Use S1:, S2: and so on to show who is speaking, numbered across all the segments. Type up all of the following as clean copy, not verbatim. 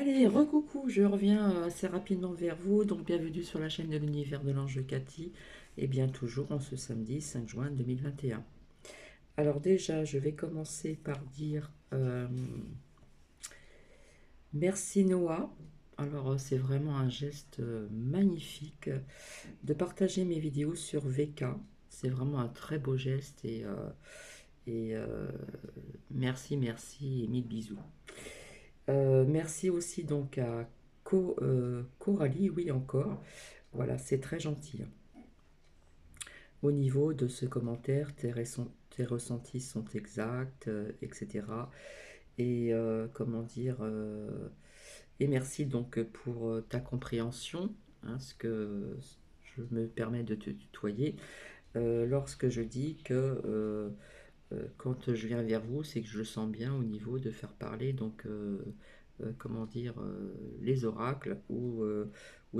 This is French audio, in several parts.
S1: Allez, recoucou, je reviens assez rapidement vers vous, donc bienvenue sur la chaîne de l'univers de l'ange Cathy, et bien toujours en ce samedi 5 juin 2021. Alors déjà, je vais commencer par dire merci Noah. Alors c'est vraiment un geste magnifique de partager mes vidéos sur VK. C'est vraiment un très beau geste et merci, merci et mille bisous. Merci aussi donc à Coralie, oui encore. Voilà, c'est très gentil. Au niveau de ce commentaire, tes ressentis sont exacts, etc. Comment dire, et merci donc pour ta compréhension, hein, ce que je me permets de te tutoyer. Lorsque je dis que quand je viens vers vous, c'est que je le sens bien au niveau de faire parler, donc, comment dire, les oracles ou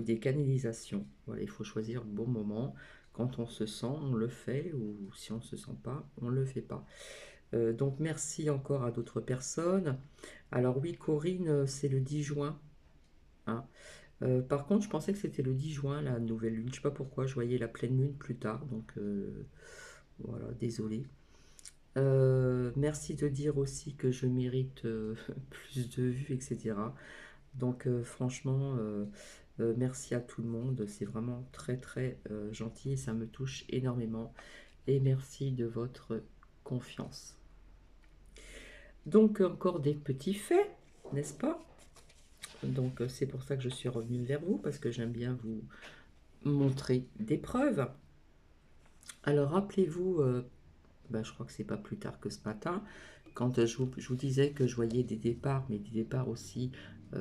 S1: des canalisations. Voilà, il faut choisir le bon moment. Quand on se sent, on le fait, ou si on ne se sent pas, on ne le fait pas. Donc merci encore à d'autres personnes. Alors oui, Corinne, c'est le 10 juin, hein. Par contre, je pensais que c'était le 10 juin, la nouvelle lune. Je ne sais pas pourquoi, je voyais la pleine lune plus tard, donc voilà, désolé. Merci de dire aussi que je mérite plus de vues, etc. Donc franchement, merci à tout le monde. C'est vraiment très très gentil et ça me touche énormément. Et merci de votre confiance. Donc encore des petits faits, n'est-ce pas? Donc c'est pour ça que je suis revenue vers vous, parce que j'aime bien vous montrer des preuves. Alors rappelez-vous, je crois que c'est pas plus tard que ce matin, quand je vous disais que je voyais des départs, mais des départs aussi,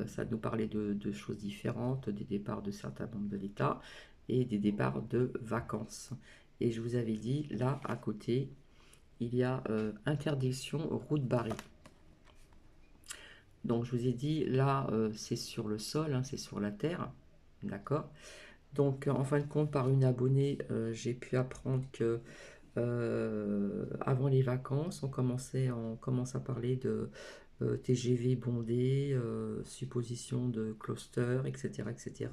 S1: ça nous parlait de choses différentes, des départs de certains membres de l'État et des départs de vacances. Et je vous avais dit, là, à côté, il y a interdiction route barrée. Donc je vous ai dit, là, c'est sur le sol, hein, c'est sur la terre, d'accord? Donc en fin de compte, par une abonnée, j'ai pu apprendre que avant les vacances, on commence à parler de TGV bondé, supposition de cluster, etc., etc.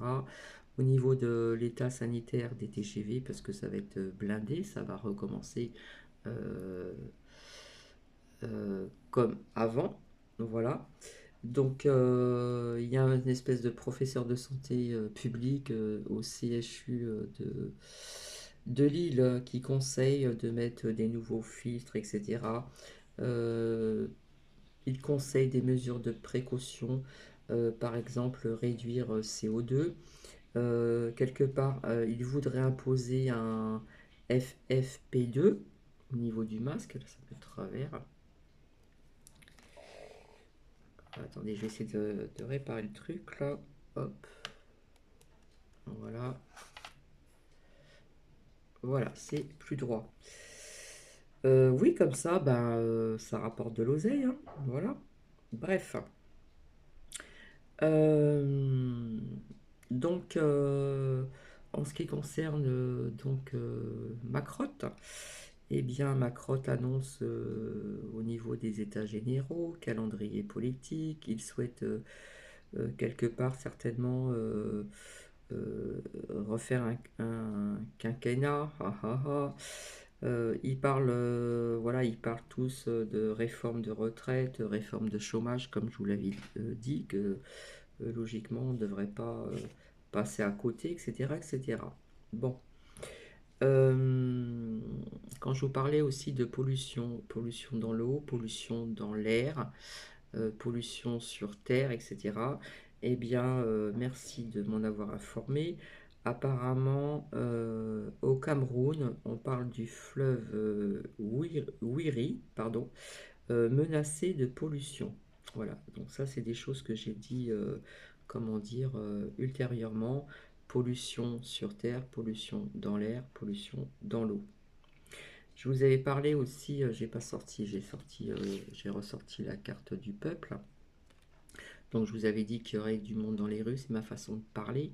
S1: Au niveau de l'état sanitaire des TGV, parce que ça va être blindé, ça va recommencer euh, comme avant. Voilà. Donc, il y a une espèce de professeur de santé publique au CHU de Lille qui conseille de mettre des nouveaux filtres, etc. Euh, il conseille des mesures de précaution, par exemple réduire CO2. Quelque part, il voudrait imposer un FFP2 au niveau du masque, là ça peut être travers. Attendez, je vais essayer de réparer le truc là. Hop, voilà. Voilà, c'est plus droit. Oui, comme ça, ça rapporte de l'oseille, hein. Voilà. Bref. Euh, donc, en ce qui concerne ma crotte, eh bien, ma crotte annonce au niveau des états généraux, calendrier politique, il souhaite quelque part certainement refaire un quinquennat. Ils parlent tous de réforme de retraite, réforme de chômage, comme je vous l'avais dit, que logiquement on ne devrait pas passer à côté, etc., etc. Bon. Euh, Quand je vous parlais aussi de pollution, pollution dans l'eau, pollution dans l'air, pollution sur terre, etc. Eh bien, merci de m'en avoir informé. Apparemment, au Cameroun, on parle du fleuve Wiri, pardon, menacé de pollution. Voilà, donc ça, c'est des choses que j'ai dit, comment dire, ultérieurement. Pollution sur terre, pollution dans l'air, pollution dans l'eau. Je vous avais parlé aussi, j'ai ressorti la carte du peuple. Donc je vous avais dit qu'il y aurait du monde dans les rues, c'est ma façon de parler.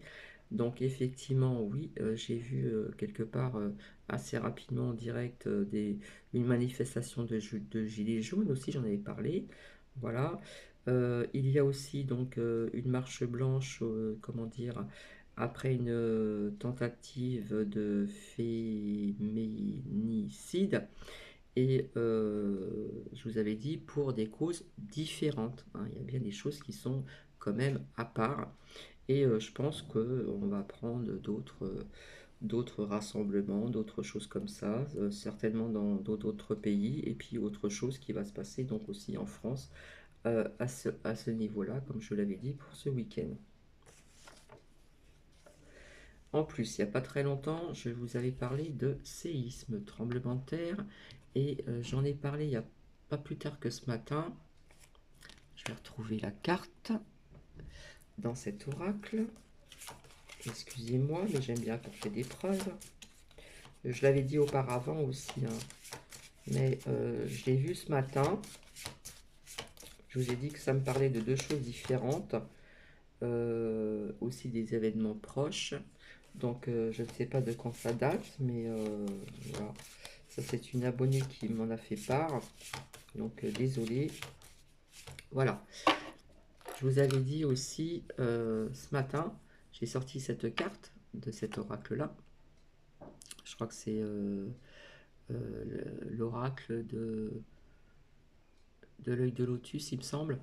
S1: Donc effectivement, oui, j'ai vu quelque part assez rapidement en direct une manifestation de gilets jaunes aussi, j'en avais parlé. Voilà. Il y a aussi donc une marche blanche, comment dire, après une tentative de féminicide. Et je vous avais dit pour des causes différentes, hein. Il y a bien des choses qui sont quand même à part. Et je pense qu'on va prendre d'autres rassemblements, d'autres choses comme ça, certainement dans d'autres pays, et puis autre chose qui va se passer donc aussi en France à ce niveau-là, comme je l'avais dit pour ce week-end. En plus, il n'y a pas très longtemps, je vous avais parlé de séisme, tremblement de terre, et j'en ai parlé il n'y a pas plus tard que ce matin. Je vais retrouver la carte dans cet oracle. Excusez-moi, mais j'aime bien quand je fais des preuves. Je l'avais dit auparavant aussi, hein, mais je l'ai vu ce matin. Je vous ai dit que ça me parlait de deux choses différentes, aussi des événements proches. Donc je ne sais pas de quand ça date, mais voilà. Ça c'est une abonnée qui m'en a fait part. Donc désolé. Voilà. Je vous avais dit aussi ce matin, j'ai sorti cette carte de cet oracle-là. Je crois que c'est l'oracle de l'œil de lotus, il me semble.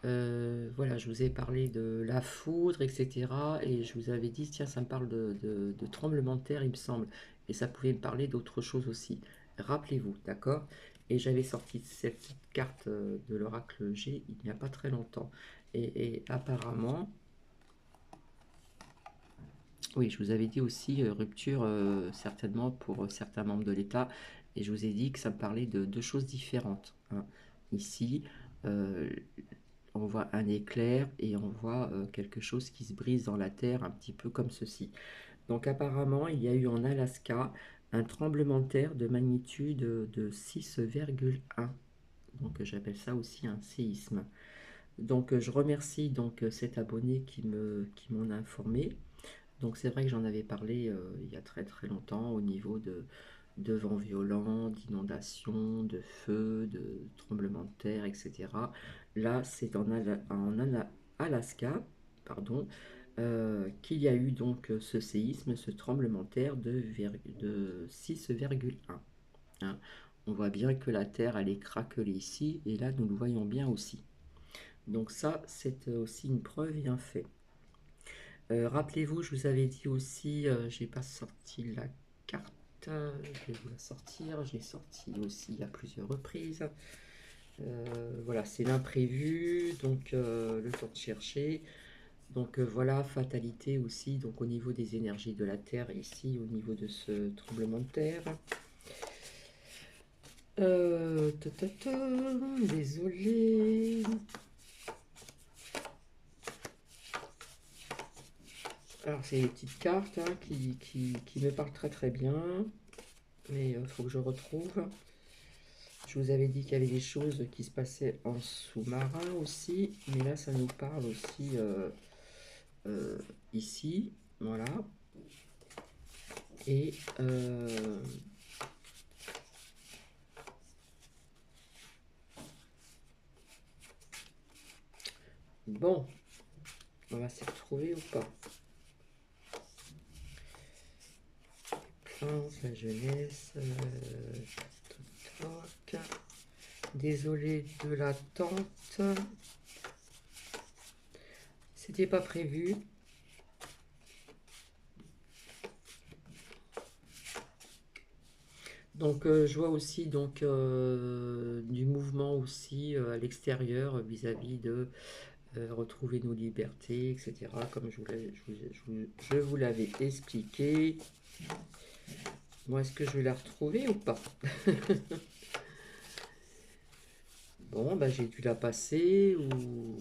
S1: Voilà, je vous ai parlé de la foudre, etc. Et je vous avais dit, tiens, ça me parle de tremblement de terre, il me semble. Et ça pouvait me parler d'autre chose aussi. Rappelez-vous, d'accord? Et j'avais sorti cette petite carte de l'oracle G il n'y a pas très longtemps. Et apparemment, oui, je vous avais dit aussi rupture certainement pour certains membres de l'État. Et je vous ai dit que ça me parlait de deux choses différentes, hein. Ici, euh, on voit un éclair et on voit quelque chose qui se brise dans la terre, un petit peu comme ceci. Donc apparemment, il y a eu en Alaska un tremblement de terre de magnitude de 6,1. Donc j'appelle ça aussi un séisme. Donc je remercie donc cet abonné qui m'en a informé. Donc c'est vrai que j'en avais parlé il y a très très longtemps au niveau de vents violents, d'inondations, de feux, de tremblements de terre, etc. Là, c'est en Alaska, pardon, qu'il y a eu donc ce séisme, ce tremblement de terre de 6,1, hein. On voit bien que la terre, elle est craquelée ici, et là, nous le voyons bien aussi. Donc ça, c'est aussi une preuve et un fait. Rappelez-vous, je vous avais dit aussi, j'ai pas sorti la carte, je vais vous la sortir, j'ai sorti aussi à plusieurs reprises. Voilà, c'est l'imprévu, donc le temps de chercher. Donc voilà, fatalité aussi, donc au niveau des énergies de la Terre, ici, au niveau de ce tremblement de terre. Désolé. Alors c'est des petites cartes hein, qui me parlent très très bien, mais il faut que je retrouve. Je vous avais dit qu'il y avait des choses qui se passaient en sous-marin aussi, mais là ça nous parle aussi euh, ici, voilà. Et bon, on va s'y retrouver ou pas? La jeunesse, toc, désolé de l'attente, c'était pas prévu. Donc je vois aussi donc du mouvement aussi à l'extérieur vis-à-vis de retrouver nos libertés, etc. Comme je vous l'avais expliqué. Bon, est-ce que je vais la retrouver ou pas? Bon, bah, j'ai dû la passer ou...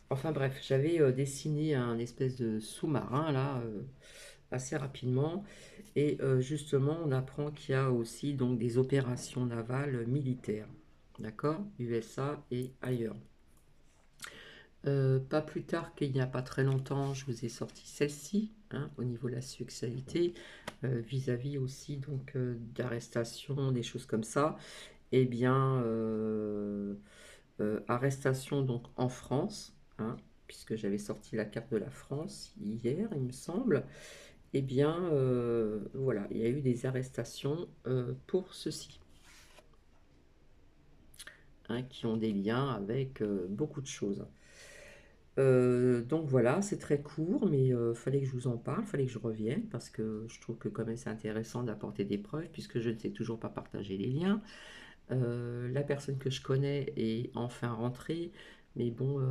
S1: Enfin bref, j'avais dessiné un espèce de sous-marin là, assez rapidement. Et justement, on apprend qu'il y a aussi donc des opérations navales militaires. D'accord? USA et ailleurs. Pas plus tard qu'il n'y a pas très longtemps, je vous ai sorti celle-ci, hein, au niveau de la sexualité, vis-à-vis aussi donc d'arrestation, des choses comme ça. Eh bien, arrestation donc en France, hein, puisque j'avais sorti la carte de la France hier, il me semble. Eh bien, voilà, il y a eu des arrestations pour ceci, hein, qui ont des liens avec beaucoup de choses. Donc voilà, c'est très court, mais fallait que je vous en parle, fallait que je revienne, parce que je trouve que quand même c'est intéressant d'apporter des preuves, puisque je ne sais toujours pas partager les liens. La personne que je connais est enfin rentrée, mais bon,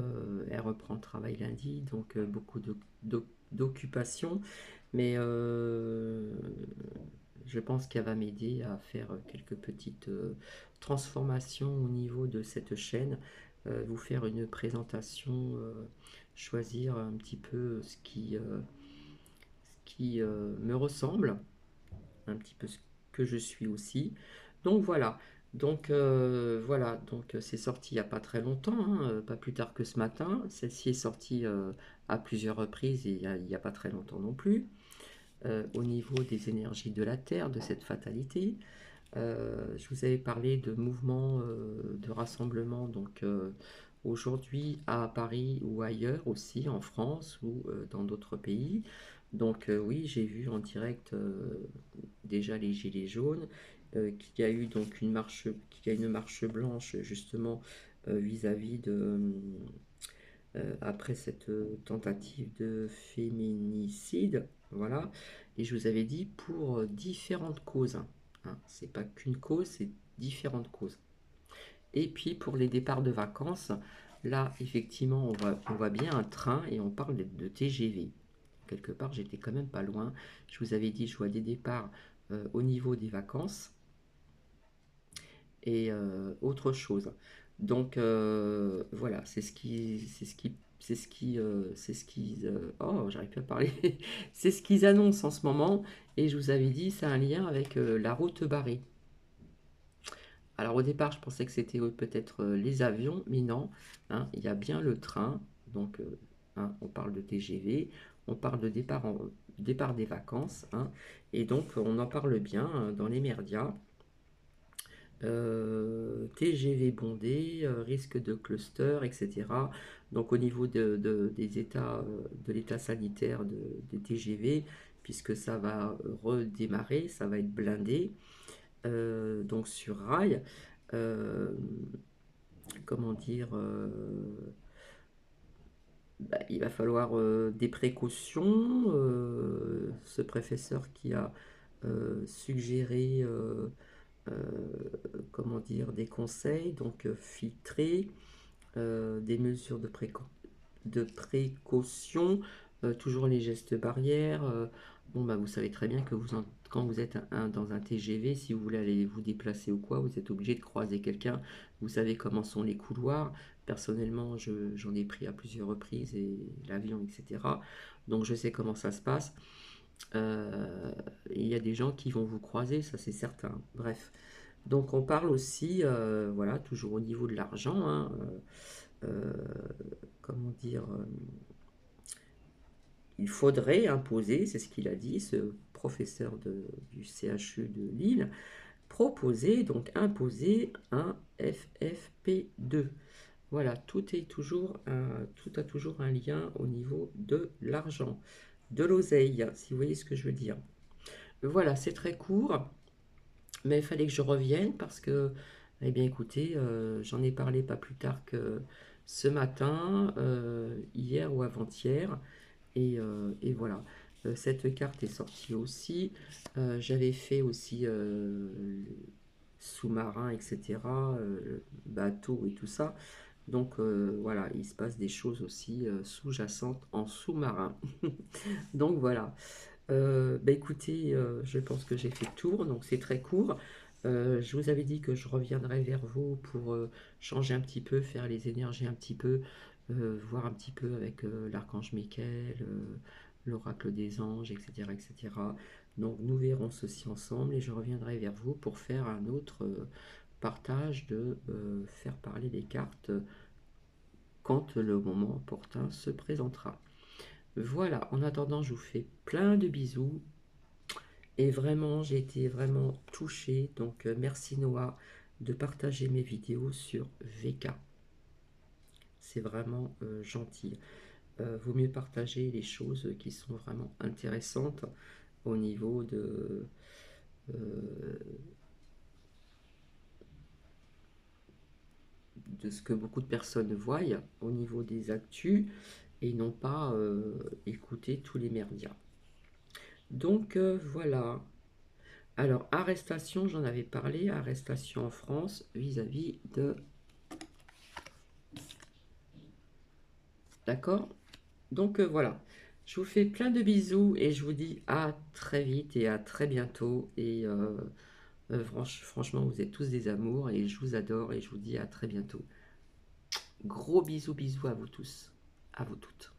S1: elle reprend le travail lundi, donc beaucoup d'occupations. Mais je pense qu'elle va m'aider à faire quelques petites transformations au niveau de cette chaîne, vous faire une présentation, choisir un petit peu ce qui me ressemble, un petit peu ce que je suis aussi. Donc voilà. Donc c'est sorti il n'y a pas très longtemps, hein, pas plus tard que ce matin. Celle-ci est sortie à plusieurs reprises et il n'y a pas très longtemps non plus. Au niveau des énergies de la Terre, de cette fatalité. Je vous avais parlé de mouvements de rassemblement, donc aujourd'hui à Paris ou ailleurs aussi, en France ou dans d'autres pays. Donc oui, j'ai vu en direct déjà les Gilets jaunes, qu'il y a eu donc qu'il y a une marche blanche justement vis-à-vis de après cette tentative de féminicide, voilà. Et je vous avais dit pour différentes causes, hein. C'est pas qu'une cause, c'est différentes causes. Et puis pour les départs de vacances, là effectivement on voit bien un train et on parle de TGV. Quelque part j'étais quand même pas loin. Je vous avais dit je vois des départs au niveau des vacances et autre chose. Donc voilà, oh, j'arrive plus à parler. C'est ce qu'ils annoncent en ce moment. Et je vous avais dit, ça a un lien avec la route barrée. Alors au départ, je pensais que c'était peut-être les avions, mais non, hein, il y a bien le train. Donc hein, on parle de TGV, on parle de départ des vacances, hein, et donc on en parle bien dans les médias. TGV bondé, risque de cluster, etc. Donc au niveau des états, de l'état sanitaire des TGV, puisque ça va redémarrer, ça va être blindé, donc sur rail, euh, comment dire, bah, il va falloir des précautions. Ce professeur qui a suggéré euh, comment dire, des conseils, donc filtrés, des mesures de précaution, toujours les gestes barrières. Bon, bah, vous savez très bien que quand vous êtes dans un TGV, si vous voulez aller vous déplacer ou quoi, vous êtes obligé de croiser quelqu'un. Vous savez comment sont les couloirs. Personnellement, j'en ai pris à plusieurs reprises, et l'avion, etc. Donc je sais comment ça se passe. Il y a des gens qui vont vous croiser, ça c'est certain. Bref. Donc on parle aussi, voilà, toujours au niveau de l'argent, hein, euh, comment dire, il faudrait imposer, c'est ce qu'il a dit, ce professeur du CHU de Lille, proposer, donc imposer un FFP2. Voilà, tout a toujours un lien au niveau de l'argent, de l'oseille, si vous voyez ce que je veux dire. Voilà, c'est très court. Mais il fallait que je revienne parce que, eh bien écoutez, j'en ai parlé pas plus tard que ce matin, hier ou avant-hier, et voilà. Cette carte est sortie aussi. J'avais fait aussi sous-marin, etc., bateau et tout ça. Donc voilà, il se passe des choses aussi sous-jacentes en sous-marin. Donc voilà. Bah écoutez, je pense que j'ai fait le tour, donc c'est très court. Je vous avais dit que je reviendrai vers vous pour changer un petit peu, faire les énergies un petit peu, voir un petit peu avec l'archange Michael, l'oracle des anges, etc., etc. Donc nous verrons ceci ensemble et je reviendrai vers vous pour faire un autre partage de faire parler les cartes quand le moment opportun se présentera. Voilà, en attendant, je vous fais plein de bisous. Et vraiment, j'ai été vraiment touchée. Donc, merci Noah de partager mes vidéos sur VK. c'est vraiment gentil. Vaut mieux partager les choses qui sont vraiment intéressantes au niveau euh, de ce que beaucoup de personnes voient au niveau des actus et non pas écouter tous les merdias. Donc voilà. Alors, arrestation, j'en avais parlé, arrestation en France vis-à-vis de... D'accord? Donc voilà. Je vous fais plein de bisous et je vous dis à très vite et à très bientôt. Et franchement, vous êtes tous des amours et je vous adore et je vous dis à très bientôt. Gros bisous, bisous à vous tous, à vous toutes.